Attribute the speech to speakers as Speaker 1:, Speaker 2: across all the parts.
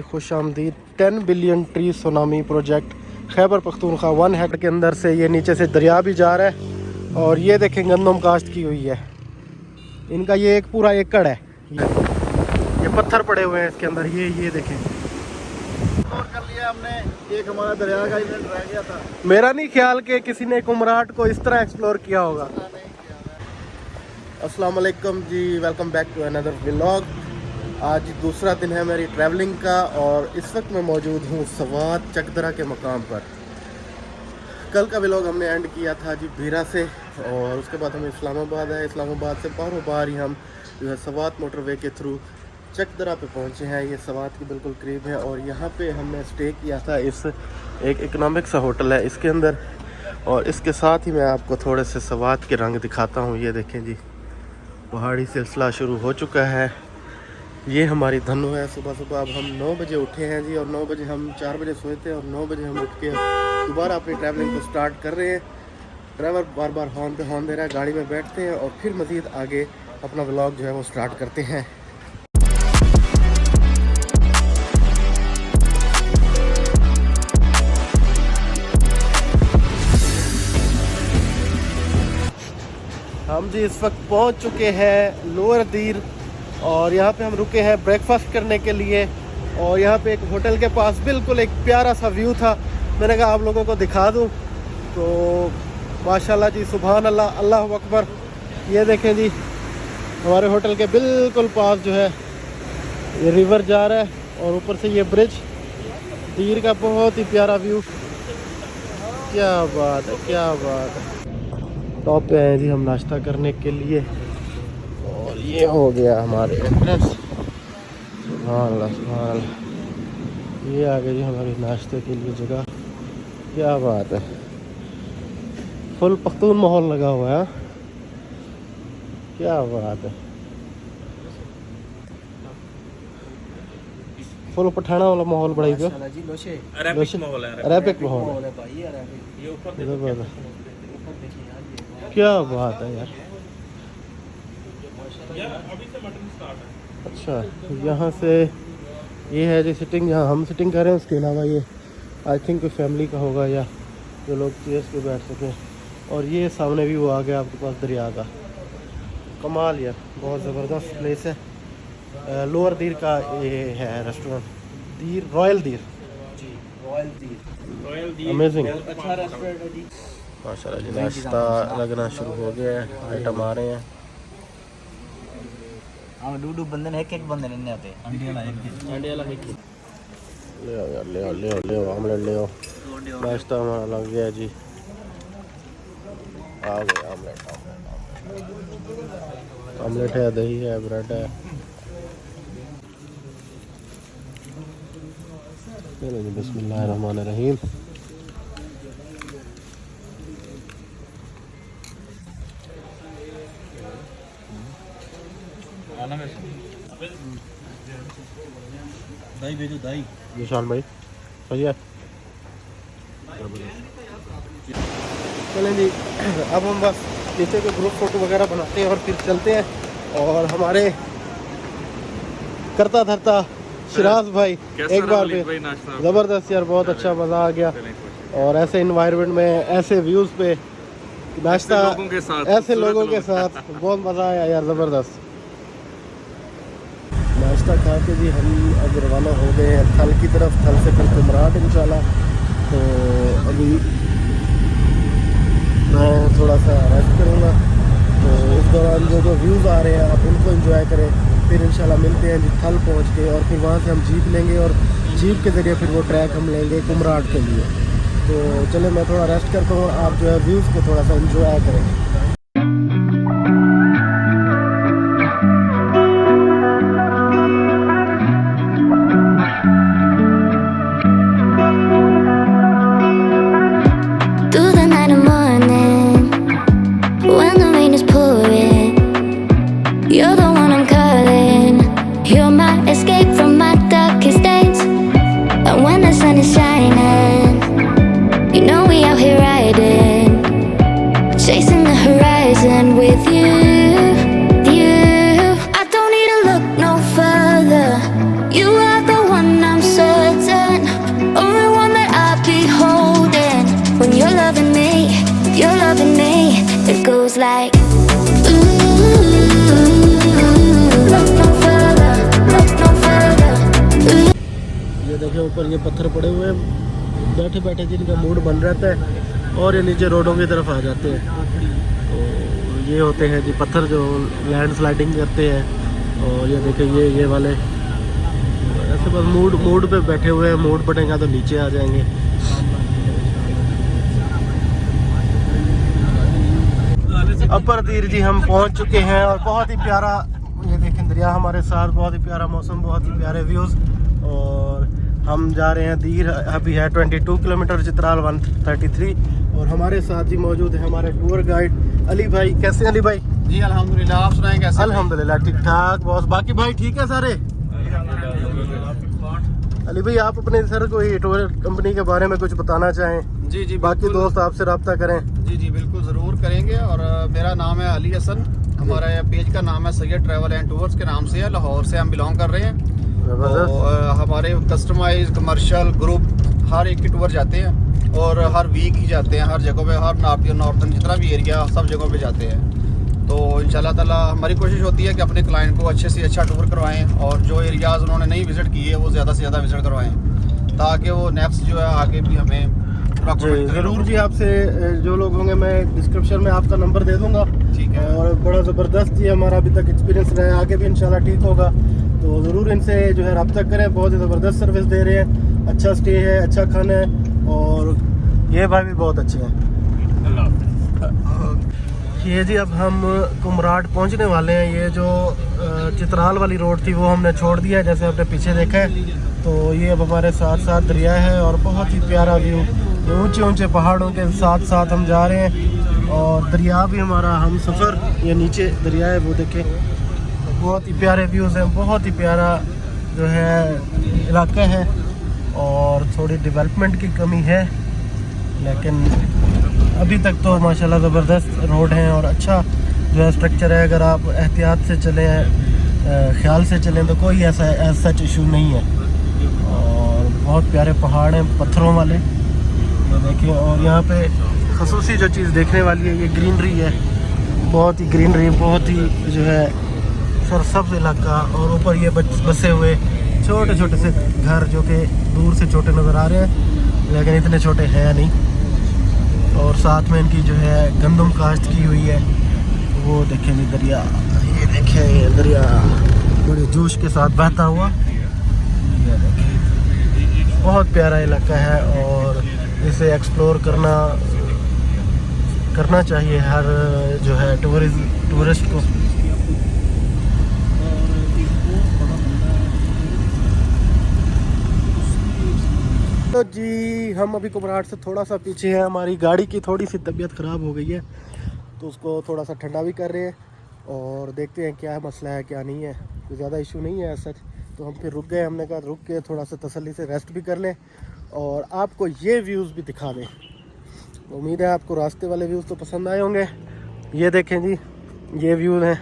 Speaker 1: खुश आमदीद 10 billion tree tsunami project Khyber Pakhtunkhwa 1 Hector के अंदर से ये नीचे से दरिया भी जा रहा है। और ये देखें गंदम काश्त की हुई है, इनका ये एक पूरा एकड़ है। ये पत्थर पड़े हुए हैं इसके अंदर, ये देखें।
Speaker 2: और कर लिया हमने, एक हमारा दरिया का इवेंट रह गया था।
Speaker 1: मेरा नहीं ख्याल कि किसी ने कुमराट को इस तरह एक्सप्लोर किया होगा। अस्सलाम वालेकुम जी, welcome back to another vlog. आज दूसरा दिन है मेरी ट्रैवलिंग का और इस वक्त मैं मौजूद हूँ सवात चकदरा के मकाम पर। कल का व्लॉग हमने एंड किया था जी भीरा से और उसके बाद हम इस्लामाबाद आए। इस्लामाबाद से बारों बार ही हम जो है सवात मोटरवे के थ्रू चकदरा पे पहुँचे हैं। ये सवात के बिल्कुल करीब है और यहाँ पे हमने स्टे किया था। इस एक इकनॉमिक सा होटल है इसके अंदर। और इसके साथ ही मैं आपको थोड़े से सवात के रंग दिखाता हूँ। ये देखें जी, पहाड़ी सिलसिला शुरू हो चुका है। ये हमारी धनु है। सुबह सुबह अब हम 9 बजे उठे हैं जी और 9 बजे हम 4 बजे सोए थे और 9 बजे हम उठ के दोबारा अपनी ट्रैवलिंग को स्टार्ट कर रहे हैं। ड्राइवर बार बार हॉर्न पे हॉर्न दे रहा है, गाड़ी में बैठते हैं और फिर मज़ीद आगे अपना व्लॉग जो है वो स्टार्ट करते हैं। हम जी इस वक्त पहुंच चुके हैं लोअर दीर और यहाँ पे हम रुके हैं ब्रेकफास्ट करने के लिए। और यहाँ पे एक होटल के पास बिल्कुल एक प्यारा सा व्यू था, मैंने कहा आप लोगों को दिखा दूँ। तो माशाल्लाह जी, सुभान अल्लाह, अल्लाह अकबर। ये देखें जी, हमारे होटल के बिल्कुल पास जो है ये रिवर जा रहा है और ऊपर से ये ब्रिज, दीर का बहुत ही प्यारा व्यू। क्या बात है, क्या बात है। टॉप पे आए जी हम नाश्ता करने के लिए और ये हो गया हमारे एंट्रेंस। सुभान अल्लाह, सुभान अल्लाह। ये आ गई जी हमारे नाश्ते के लिए जगह। क्या बात है, फुल पख्तून माहौल लगा हुआ है। क्या बात है, फुल पठाना वाला माहौल बड़ा ही अरेबिक माहौल है। क्या बात है यार। अच्छा, यहाँ से ये है जी सिटिंग, जहाँ हम सिटिंग कर रहे हैं। उसके अलावा ये आई थिंक कोई फैमिली का होगा या जो लोग चेयर्स पे बैठ सकें। और ये सामने भी वो आ गया आपके पास दरिया का। कमाल यार, बहुत ज़बरदस्त प्लेस है। लोअर दीर का ये है रेस्टोरेंट, दीर रॉयल दीर जी, रॉयल दीर अमेजिंग, अच्छा रेस्टोरेंट है जी माशाल्लाह जी। नाश्ता लगना शुरू हो गया है, आइटम आ रहे हैं।
Speaker 2: हाँ, डू बंदे ने एक बंदे नहीं आते। अंडे वाला एक
Speaker 1: ले आओ यार, ले आओ ले आओ ले आओ, आमलेट ले आओ। नाश्ता हमारा लग गया जी, आ गया आमलेट। आमलेट है, दही है, ब्रेड है। चलो जी, बिस्मिल्लाहिर्रहमानिर्रहीम।
Speaker 2: दाई भेजो, दाई
Speaker 1: विशाल भाई सही है। चलें जी, अब हम बस नीचे के ग्रुप फोटो वगैरह बनाते हैं और फिर चलते हैं। और हमारे करता धरता शिराज भाई एक बार फिर ज़बरदस्त यार, बहुत अच्छा मज़ा आ गया। और ऐसे इन्वायरमेंट में, ऐसे व्यूज़ पे नाश्ता ऐसे लोगों के साथ बहुत मज़ा आया यार, ज़बरदस्त। नाश्ता खा के जी हम अब रवाना हो गए हैं थल की तरफ। थल से फिर कुमराट इंशाल्लाह। तो अभी मैं थोड़ा सा रेस्ट करूँगा, तो इस दौरान जो व्यूज़ आ रहे हैं आप उनको एंजॉय करें। फिर इंशाल्लाह मिलते हैं जी थल पहुँच के और फिर वहाँ से हम जीप लेंगे और जीप के ज़रिए फिर वो ट्रैक हम लेंगे कुमराट के लिए। तो चले, मैं थोड़ा रेस्ट करता हूँ, आप जो है व्यूज़ को थोड़ा सा एंजॉय करें।
Speaker 3: You're the one I'm calling. You're my escape from my darkest days. And when the sun is shining, you know we out here riding, chasing the horizon with you. I don't need to look no further. You are the one I'm
Speaker 1: ये देखें ऊपर ये पत्थर पड़े हुए हैं, बैठे बैठे जिनका मूड बन रहता है और ये नीचे रोडों की तरफ आ जाते हैं। तो ये होते हैं जी पत्थर जो लैंड स्लाइडिंग करते हैं। और ये देखें ये वाले ऐसे बस मूड पे बैठे हुए हैं, मूड बढ़ेगा तो नीचे आ जाएंगे। अपर तीर जी हम पहुंच चुके हैं और बहुत ही प्यारा, ये देखें दरिया हमारे साथ, बहुत ही प्यारा मौसम, बहुत ही प्यारे व्यूज़। और हम जा रहे हैं दीर, अभी है 22 किलोमीटर, चित्राल 133। और हमारे साथ ही मौजूद है हमारे टूर गाइड अली भाई। कैसे अली भाई?
Speaker 2: जी अल्हम्दुलिल्लाह, आप सुनाएं कैसे?
Speaker 1: अल्हम्दुलिल्लाह ठीक ठाक बॉस। बाकी भाई ठीक है सारे? अली भाई आप अपने सर कोई टूर कंपनी के बारे में कुछ बताना चाहें?
Speaker 2: जी जी
Speaker 1: बाकी दोस्त आपसे रब्ता करें।
Speaker 2: जी जी बिल्कुल ज़रूर करेंगे। और मेरा नाम है अली हसन, हमारा पेज का नाम है सैयद ट्रैवल एंड टूर्स के नाम से है। लाहौर से हम बिलोंग कर रहे हैं। तो हमारे कस्टमाइज कमर्शियल ग्रुप हर एक की टूर जाते हैं और हर वीक ही जाते हैं, हर जगह पे, हर नॉर्थन जितना भी एरिया सब जगहों पे जाते हैं। तो इंशाल्लाह ताला हमारी कोशिश होती है कि अपने क्लाइंट को अच्छे से अच्छा टूर करवाएं और जो एरियाज़ उन्होंने नहीं विज़िट किए वो ज़्यादा से ज़्यादा विज़िट करवाएं, ताकि वो नेक्स्ट जो है आगे भी हमें
Speaker 1: ज़रूर जी। आपसे जो लोग होंगे मैं डिस्क्रिप्शन में आपका नंबर दे दूंगा।
Speaker 2: ठीक है।
Speaker 1: और बड़ा ज़बरदस्त ये हमारा अभी तक एक्सपीरियंस रहा है, आगे भी इंशाल्लाह ठीक होगा। तो ज़रूर इनसे जो है रब्ता करें, बहुत ही ज़बरदस्त सर्विस दे रहे हैं, अच्छा स्टे है, अच्छा खाना है और ये भाई भी बहुत अच्छे हैं। ये जी अब हम कुमराट पहुंचने वाले हैं। ये जो चित्राल वाली रोड थी वो हमने छोड़ दिया है, जैसे आपने पीछे देखा है। तो ये अब हमारे साथ साथ दरिया है और बहुत ही प्यारा व्यू, ऊंचे ऊंचे पहाड़ों के साथ साथ हम जा रहे हैं। और दरिया भी हमारा हम सफ़र, ये नीचे दरिया है वो देखें, बहुत ही प्यारे व्यूज़ हैं, बहुत ही प्यारा जो है इलाका है। और थोड़ी डेवलपमेंट की कमी है, लेकिन अभी तक तो माशाल्लाह ज़बरदस्त रोड हैं और अच्छा जो है स्ट्रक्चर है। अगर आप एहतियात से चलें, ख्याल से चलें तो कोई ऐसा सच इशू नहीं है। और बहुत प्यारे पहाड़ हैं पत्थरों वाले, ये देखिए। और यहाँ पे ख़ुसूसी जो चीज़ देखने वाली है ये ग्रीनरी है, बहुत ही ग्रीनरी, बहुत ही जो है सरसब्ज़ इलाका। और ऊपर ये बसे हुए छोटे छोटे से घर जो कि दूर से छोटे नज़र आ रहे हैं लेकिन इतने छोटे हैं नहीं। और साथ में इनकी जो है गंदम काश्त की हुई है, वो देखें जी दरिया, ये देखें ये दरिया बड़े जोश के साथ बहता हुआ, ये देखें बहुत प्यारा इलाका है। और इसे एक्सप्लोर करना चाहिए हर जो है टूरिस्ट को। तो जी हम अभी कुमराट से थोड़ा सा पीछे हैं, हमारी गाड़ी की थोड़ी सी तबीयत ख़राब हो गई है तो उसको थोड़ा सा ठंडा भी कर रहे हैं और देखते हैं क्या मसला है क्या नहीं है। तो ज़्यादा इशू नहीं है सच। तो हम फिर रुक गए, हमने कहा रुक के थोड़ा सा तसल्ली से रेस्ट भी कर लें और आपको ये व्यूज़ भी दिखा दें। उम्मीद है आपको रास्ते वाले व्यूज़ तो पसंद आए होंगे। ये देखें जी, ये व्यू हैं,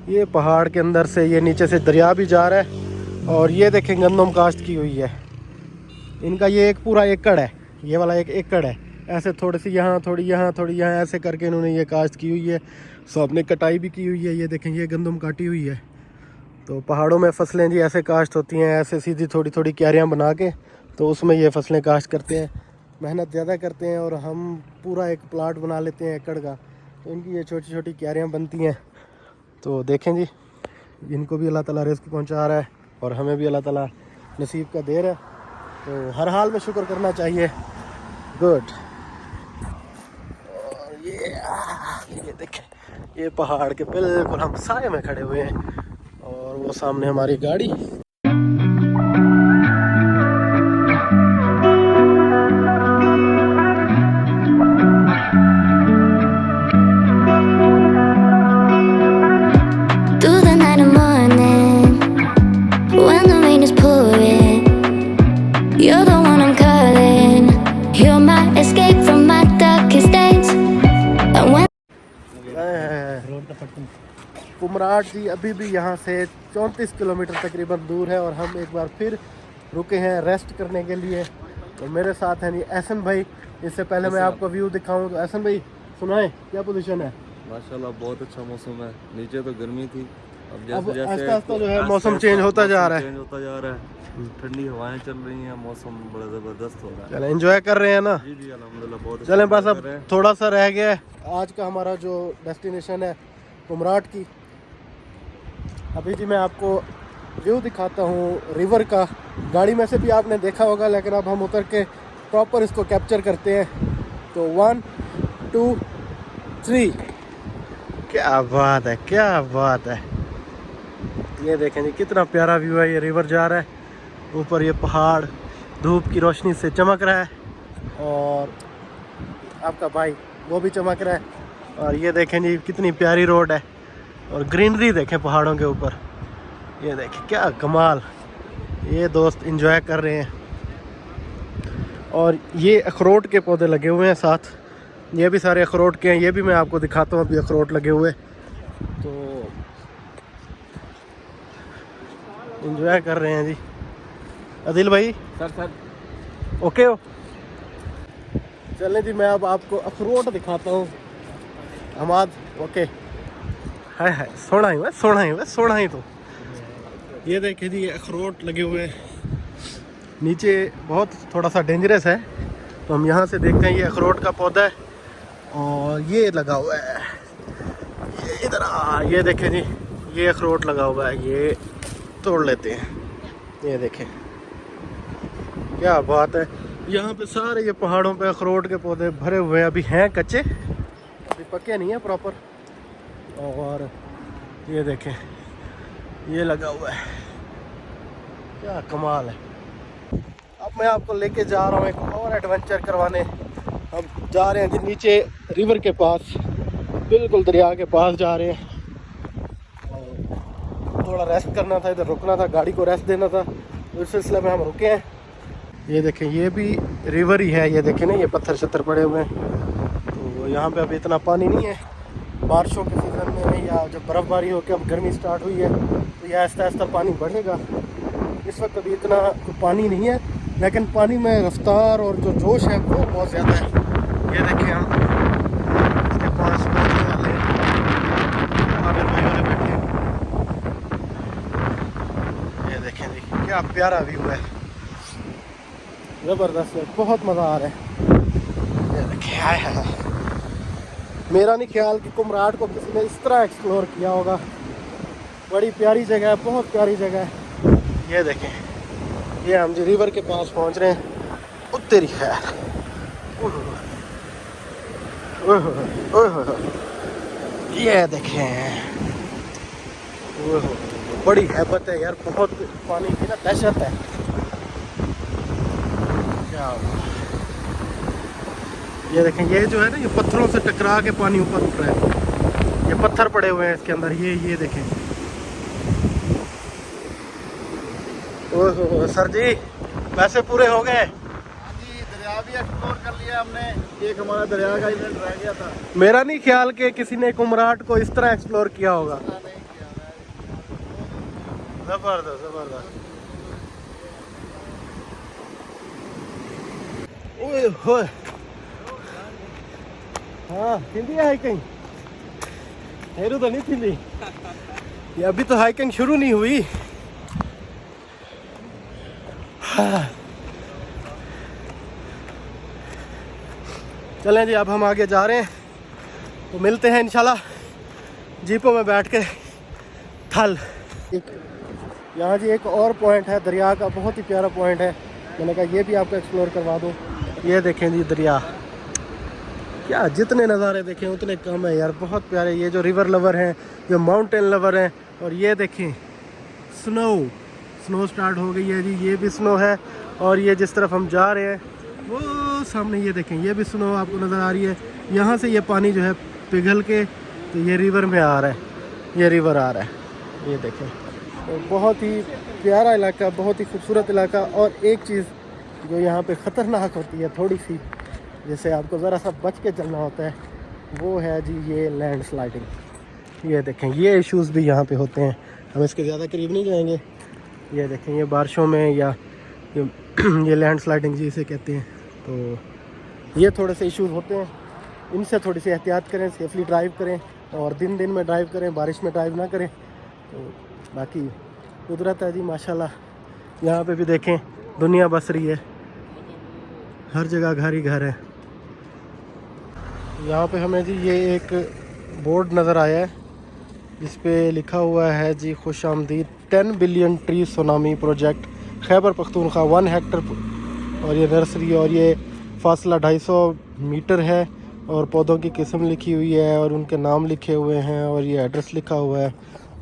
Speaker 1: ये पहाड़ के अंदर से ये नीचे से दरिया भी जा रहा है। और ये देखें गंदम काश्त की हुई है, इनका ये एक पूरा एकड़ है, ये वाला एक एकड़ है। ऐसे थोड़ी सी यहाँ, थोड़ी यहाँ, थोड़ी यहाँ, ऐसे करके इन्होंने ये काश्त की हुई है। सब ने कटाई भी की हुई है, ये देखें ये गंदम काटी हुई है। तो पहाड़ों में फसलें जी ऐसे काश्त होती हैं, ऐसे सीधी थोड़ी थोड़ी क्यारियाँ बना के तो उसमें ये फसलें काश्त करते हैं। मेहनत ज़्यादा करते हैं और हम पूरा एक प्लाट बना लेते हैं एकड़ का, तो इनकी ये छोटी छोटी क्यारियाँ बनती हैं। तो देखें जी, इनको भी अल्लाह ताला रिज़्क़ पहुँचा रहा है और हमें भी अल्लाह ताला नसीब का दे रहा है। तो हर हाल में शुक्र करना चाहिए। गुड। और ये देखें, ये पहाड़ के बिल्कुल हम साए में खड़े हुए हैं और वो सामने हमारी गाड़ी।
Speaker 3: Through the night and morning, when the rain is pouring, you're the one I'm calling. You're my escape from my darkest days. And when
Speaker 1: Kumrat जी अभी भी यहाँ से 34 किलोमीटर तकरीबन दूर है और हम एक बार फिर रुके हैं रेस्ट करने के लिए। तो मेरे साथ हैं जी एहसन भाई। इससे पहले मैं आपको व्यू दिखाऊं तो एहसन भाई सुनाएं क्या पोजीशन है?
Speaker 4: माशाल्लाह बहुत अच्छा मौसम है। नीचे तो गर्मी थी,
Speaker 1: अब आस्ता-आस्ता जो है मौसम चेंज होता जा रहा है।
Speaker 4: ठंडी हवाएं चल रही हैं, मौसम बड़ा ज़बरदस्त हो रहा है।
Speaker 1: चलें एंजॉय कर रहे हैं ना?
Speaker 4: जी जी अल्हम्दुलिल्लाह बहुत।
Speaker 1: चलें बस अब थोड़ा सा रह गया है आज का हमारा जो डेस्टिनेशन है कुमराट की। अभी जी मैं आपको व्यू दिखाता हूँ रिवर का। गाड़ी में से भी आपने देखा होगा, लेकिन अब हम उतर के प्रॉपर इसको कैप्चर करते हैं। तो 1 2 3। क्या बात है, क्या बात है। ये देखें जी कितना प्यारा व्यू है। ये रिवर जा रहा है, ऊपर ये पहाड़ धूप की रोशनी से चमक रहा है, और आपका भाई वो भी चमक रहा है। और ये देखें जी कितनी प्यारी रोड है, और ग्रीनरी देखें पहाड़ों के ऊपर। ये देखें क्या कमाल। ये दोस्त एंजॉय कर रहे हैं। और ये अखरोट के पौधे लगे हुए हैं साथ, ये भी सारे अखरोट के हैं। ये भी मैं आपको दिखाता हूँ, अभी अखरोट लगे हुए। तो एंजॉय कर रहे हैं जी। आदिल भाई
Speaker 4: सर
Speaker 1: ओके हो? चलें जी मैं अब आपको अखरोट दिखाता हूँ। हमाद ओके। हाय हाय सोना ही बस, सोना ही बस, सोना ही। तो ये देखिए जी ये अखरोट लगे हुए हैं नीचे। बहुत थोड़ा सा डेंजरस है, तो हम यहाँ से देखते हैं। ये अखरोट का पौधा है, और ये लगा हुआ है। ये इधर ये देखें जी, ये अखरोट लगा हुआ है। ये तोड़ लेते हैं। ये देखें क्या बात है। यहाँ पे सारे ये पहाड़ों पे अखरोट के पौधे भरे हुए हैं। अभी हैं कच्चे, अभी पके नहीं है प्रॉपर। और ये देखें ये लगा हुआ है, क्या कमाल है। अब मैं आपको लेके जा रहा हूँ एक और एडवेंचर करवाने। हम जा रहे हैं जी नीचे रिवर के पास, बिल्कुल दरिया के पास जा रहे हैं। और थोड़ा रेस्ट करना था, इधर रुकना था, गाड़ी को रेस्ट देना था, तो इस सिलसिले में हम रुके हैं। ये देखें ये भी रिवर ही है। ये देखें ना, ये पत्थर शत्थर पड़े हुए हैं। तो यहाँ पे अभी इतना पानी नहीं है। बारिशों के सीज़न में या जब बर्फ़बारी होकर अब गर्मी स्टार्ट हुई है, तो यह आहिस्ता आहिस्ता पानी बढ़ेगा। इस वक्त अभी इतना पानी नहीं है, लेकिन पानी में रफ्तार और जो जोश है वो बहुत ज़्यादा है। ये देखें हम इसके पास पहुँचने वाले हैं, आमिर भाई वाले बैठे हैं। ये देखें जी क्या प्यारा व्यू है, ज़बरदस्त है, बहुत मज़ा आ रहा है। ये देखें हाय हाय। मेरा नहीं ख्याल कि कुमराट को किसी ने इस तरह एक्सप्लोर किया होगा। बड़ी प्यारी जगह है, बहुत प्यारी जगह है। ये देखें ये हम जी रिवर के पास पहुंच रहे हैं। उत्तरी खैर ये देखें बड़ी हैबत है यार, बहुत पानी की ना दहशत है। क्या ये देखें ये जो है ना, ये पत्थरों से टकरा के पानी ऊपर उठ रहा है। ये पत्थर पड़े हुए हैं इसके अंदर। ये देखें। ओहो सर जी पैसे पूरे हो गए?
Speaker 2: जी दरिया भी एक्सप्लोर कर लिया हमने। एक हमारा दरिया का इवेंट रह गया था।
Speaker 1: मेरा नहीं ख्याल कि किसी ने कुमराट को इस तरह एक्सप्लोर किया होगा। जबरदस्त जबरदस्त। ओए होए हाँ थी हाइकिंग हेरू तो नहीं थी। ये अभी तो हाइकिंग शुरू नहीं हुई। हाँ। चलें जी अब हम आगे जा रहे हैं, तो मिलते हैं इंशाल्लाह जीपों में बैठ के थल। यहाँ जी एक और पॉइंट है दरिया का, बहुत ही प्यारा पॉइंट है। मैंने कहा ये भी आपको एक्सप्लोर करवा दूँ। ये देखें जी दरिया, क्या जितने नज़ारे देखें उतने कम है यार, बहुत प्यारे। ये जो रिवर लवर हैं, जो माउंटेन लवर हैं। और ये देखें स्नो स्टार्ट हो गई है जी, ये भी स्नो है। और ये जिस तरफ हम जा रहे हैं वो सामने ये देखें, ये भी स्नो आपको नज़र आ रही है। यहाँ से ये पानी जो है पिघल के तो ये रिवर में आ रहा है, ये रिवर आ रहा है। ये देखें तो बहुत ही प्यारा इलाका, बहुत ही खूबसूरत इलाका। और एक चीज़ जो यहाँ पे ख़तरनाक होती है थोड़ी सी, जैसे आपको ज़रा सा बच के चलना होता है, वो है जी ये लैंड स्लाइडिंग। ये देखें ये इश्यूज़ भी यहाँ पे होते हैं। हम इसके ज़्यादा करीब नहीं जाएंगे। ये देखें ये बारिशों में या ये लैंड स्लाइडिंग जी इसे कहते हैं। तो ये थोड़े से इश्यूज़ होते हैं, इनसे थोड़ी सी एहतियात करें, सेफली ड्राइव करें। और दिन में ड्राइव करें, बारिश में ड्राइव ना करें। तो बाकी कुदरत है जी माशाल्लाह। यहाँ पे भी देखें दुनिया बस रही है, हर जगह घर ही घर है। यहाँ पे हमें जी ये एक बोर्ड नज़र आया है जिस पे लिखा हुआ है जी खुश आमदीद 10 billion tree tsunami project Khyber Pakhtunkhwa 1 Hector. और ये नर्सरी और ये फासला 250 मीटर है और पौधों की किस्म लिखी हुई है और उनके नाम लिखे हुए हैं और ये एड्रेस लिखा हुआ है।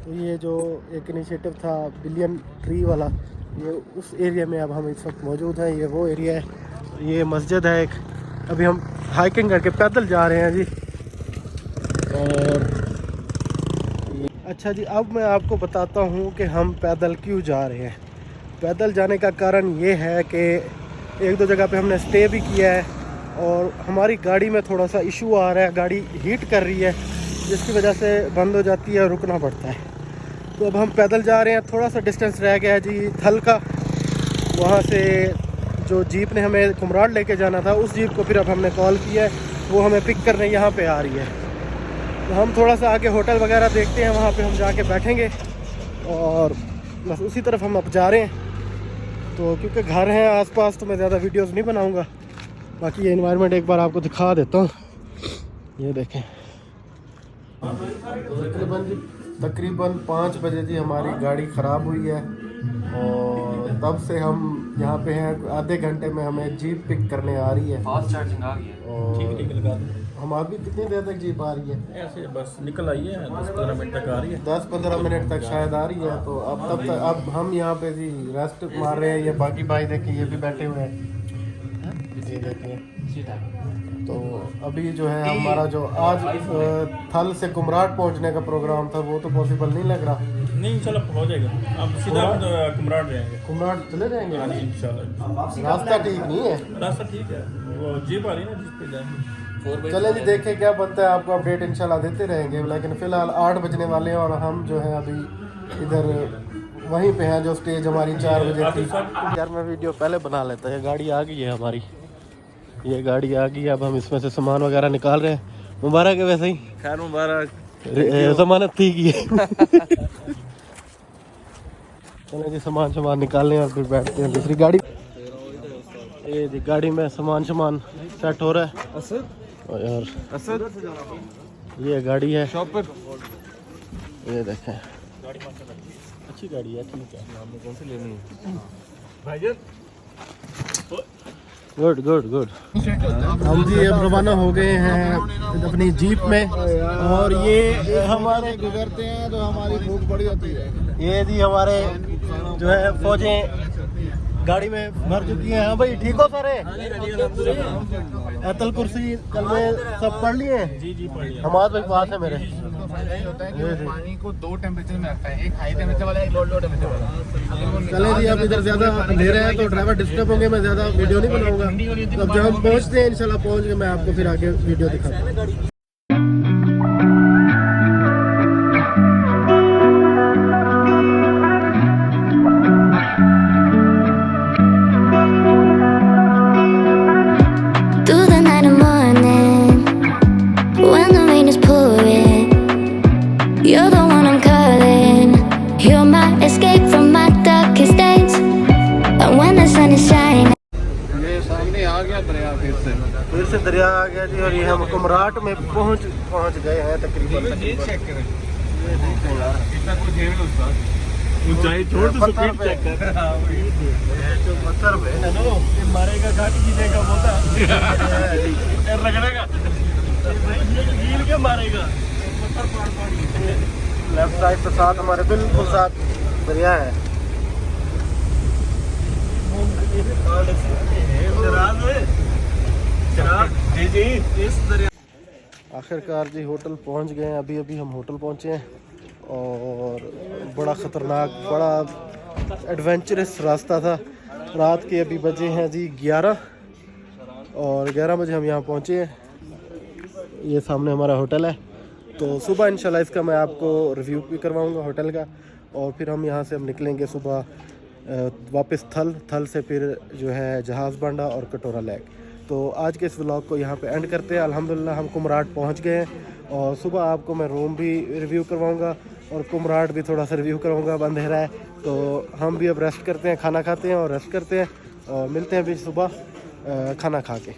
Speaker 1: तो ये जो एक इनिशिएटिव था बिलियन ट्री वाला, ये उस एरिया में अब हम इस वक्त मौजूद हैं। ये वो एरिया है, ये मस्जिद है एक। अभी हम हाइकिंग करके पैदल जा रहे हैं जी। और अच्छा जी, अब मैं आपको बताता हूँ कि हम पैदल क्यों जा रहे हैं। पैदल जाने का कारण ये है कि एक दो जगह पे हमने स्टे भी किया है और हमारी गाड़ी में थोड़ा सा इशू आ रहा है, गाड़ी हीट कर रही है जिसकी वजह से बंद हो जाती है और रुकना पड़ता है। तो अब हम पैदल जा रहे हैं। थोड़ा सा डिस्टेंस रह गया है जी थल का, वहाँ से जो जीप ने हमें कुमराड लेके जाना था उस जीप को फिर अब हमने कॉल किया है, वो हमें पिक करने यहाँ पे आ रही है। तो हम थोड़ा सा आगे होटल वगैरह देखते हैं, वहाँ पे हम जाके बैठेंगे और बस उसी तरफ हम अब जा रहे हैं। तो क्योंकि घर हैं आसपास तो मैं ज़्यादा वीडियोस नहीं बनाऊँगा। बाकी ये इन्वायरमेंट एक बार आपको दिखा देता हूँ। ये देखें तकरीबन 5 बजे जी हमारी गाड़ी ख़राब हुई है और तब से हम यहाँ पे हैं। आधे घंटे में हमें जीप पिक करने आ रही है।
Speaker 5: फास्ट चार्जिंग आ गई है।
Speaker 1: और
Speaker 5: ठीक लगा दो।
Speaker 1: हम अभी कितनी देर तक जीप आ रही है?
Speaker 5: ऐसे बस निकल आई है, 10-15 मिनट तक आ रही है।
Speaker 1: 10-15 मिनट तक शायद आ रही है। तो अब तब तक अब हम यहाँ पे जी रेस्ट मार रहे हैं। ये बाकी भाई देखिए ये भी बैठे हुए हैं, ये देखिए। तो अभी जो है हमारा जो आज थल से कुमराड पहुँचने का प्रोग्राम था वो तो पॉसिबल नहीं लग रहा।
Speaker 5: नहीं इंशाल्लाह हो जाएगा। अब सीधा कुमराड जाएंगे।
Speaker 1: कुमराड चले जाएंगे
Speaker 5: हाँ जी इंशाल्लाह।
Speaker 1: रास्ता ठीक नहीं है।
Speaker 5: रास्ता ठीक है, वो जीप आ रही है ना जिस पे जाएंगे।
Speaker 1: चले जी देखें क्या बनता है, आपको अपडेट इंशाल्लाह देते रहेंगे। लेकिन फ़िलहाल 8 बजने वाले हैं और हम जो है अभी इधर वहीं पे हैं जो स्टेज हमारी 4 बजे थी। यार मैं वीडियो पहले बना लेता है। गाड़ी आ गई है हमारी, ये गाड़ी आ गई है। अब हम इसमें से सामान वगैरह निकाल रहे हैं। मुबारक है वैसे ही,
Speaker 4: खैर मुबारक,
Speaker 1: जमानत थी की चले जी सामान निकाल लें और फिर बैठते हैं दूसरी गाड़ी। ये जी गाड़ी में सामान सेट हो रहा है। और यार ये गाड़ी है शॉपर, ये देखें अच्छी गाड़ी है, ठीक है।
Speaker 4: आपने कौन सी लेनी है?
Speaker 5: भाईजान
Speaker 1: गुड गुड गुड। हम जी अब रवाना हो गए हैं अपनी जीप में और ये हमारे गुजरते हैं तो हमारी भूख बड़ी होती है। ये जी हमारे जो है फौजें गाड़ी में भर चुकी हैं। हाँ भाई ठीक हो सारे? अतल कुर्सी कल में सब पढ़ लिए?
Speaker 5: जी जी पढ़ लिया।
Speaker 1: हमारे भाई पास है मेरे।
Speaker 2: होता है कि पानी को 2 टेम्परेचर में रखता है, एक हाई टेम्परेचर वाला, एक लो टेम्परेचर वाला।
Speaker 1: चले जी अब इधर ज़्यादा अंधेरा है तो ड्राइवर डिस्टर्ब होंगे, मैं ज़्यादा वीडियो नहीं बनाऊंगा। तो जब हम पहुँचते हैं इंशाल्लाह पहुँच के मैं आपको फिर आगे वीडियो दिखाऊंगा।
Speaker 3: Through the night and morning, when the rain is pouring, you're the one I'm calling. You're my escape from my darkest days. And when the sun is shining,
Speaker 2: ये सामने आ गया दरिया
Speaker 1: फिर से दरिया आ गया जी और ये हम कुमराट में पहुंच गए हैं तकरीबन।
Speaker 5: ऊंचाई छोड़ तो स्पीड चेक कर।
Speaker 1: जो पत्थर पे
Speaker 5: हेलो ये मारेगा घाटी जीने का बोता रगड़ेगा, गिर के मारेगा। पत्थर पाड़
Speaker 1: लेफ्ट साइड पे साथ हमारे बिल्कुल साथ दरिया है।
Speaker 5: जी जी इस दरिया।
Speaker 1: आखिरकार जी होटल पहुंच गए हैं। अभी अभी हम होटल पहुंचे हैं और बड़ा ख़तरनाक बड़ा एडवेंचरस रास्ता था। रात के अभी बजे हैं जी 11 और 11 बजे हम यहाँ पहुँचे हैं। ये सामने हमारा होटल है। तो सुबह इंशाल्लाह इसका मैं आपको रिव्यू भी करवाऊँगा होटल का और फिर हम यहाँ से हम निकलेंगे सुबह वापस थल से फिर जो है जहाज़ बांडा और कटोरा लेक। तो आज के इस व्लॉग को यहाँ पे एंड करते हैं। अल्हम्दुलिल्लाह हम कुमराट पहुँच गए हैं और सुबह आपको मैं रूम भी रिव्यू करवाऊँगा और कुमराट भी थोड़ा सा रिव्यू करूँगा, अब अंधेरा है तो हम भी अब रेस्ट करते हैं, खाना खाते हैं और रेस्ट करते हैं और मिलते हैं अभी सुबह खाना खा के।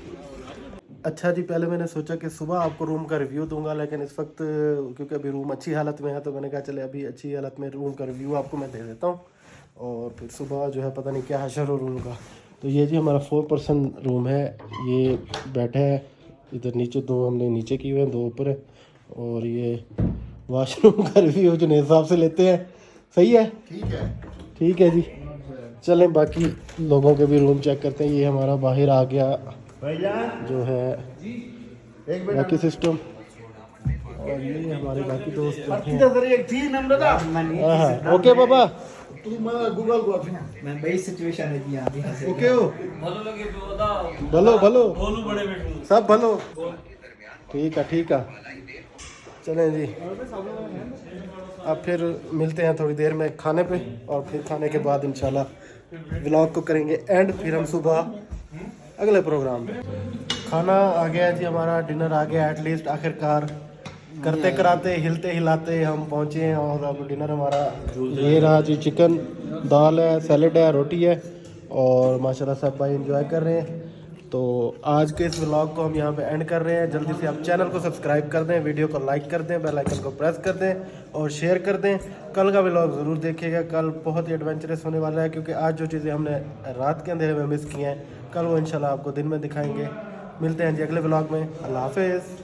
Speaker 1: अच्छा जी, पहले मैंने सोचा कि सुबह आपको रूम का रिव्यू दूंगा, लेकिन इस वक्त क्योंकि अभी रूम अच्छी हालत में है तो मैंने कहा चले अभी अच्छी हालत में रूम का रिव्यू आपको मैं दे देता हूँ और फिर सुबह जो है पता नहीं क्या हशर हो रूम का। तो ये जी हमारा 4 पर्सन रूम है, ये बैठा है इधर नीचे, 2 हमने नीचे किए हुए हैं, 2 ऊपर है। और ये वॉशरूम का रिव्यू जो हिसाब से लेते हैं, सही है, ठीक है जी। चलें बाकी लोगों के भी रूम चेक करते हैं। ये हमारा बाहर आ गया जो है बाकी सिस्टम, और ये हमारे बाकी दोस्त हैं। ओके बाबा, ओके हो, भलो भलो सब भलो, ठीक है। चलें जी, अब फिर मिलते हैं थोड़ी देर में खाने पे और फिर खाने के बाद इंशाल्लाह व्लॉग को करेंगे एंड, फिर हम सुबह अगले प्रोग्राम में। खाना आ गया जी, हमारा डिनर आ गया एटलीस्ट, आखिरकार करते कराते हिलते हिलाते हम पहुँचे हैं और अब डिनर हमारा ये रहा जी। चिकन, दाल है, सैलड है, रोटी है और माशाल्लाह सब भाई एंजॉय कर रहे हैं। तो आज के इस व्लॉग को हम यहाँ पे एंड कर रहे हैं। जल्दी से आप चैनल को सब्सक्राइब कर दें, वीडियो को लाइक कर दें, बेल आइकन को प्रेस कर दें और शेयर कर दें। कल का व्लॉग ज़रूर देखिएगा, कल बहुत ही एडवेंचरस होने वाला है क्योंकि आज जो चीज़ें हमने रात के अंधेरे में मिस की हैं कल वो इंशाल्लाह आपको दिन में दिखाएंगे। मिलते हैं जी अगले व्लॉग में। अल्लाह हाफिज़।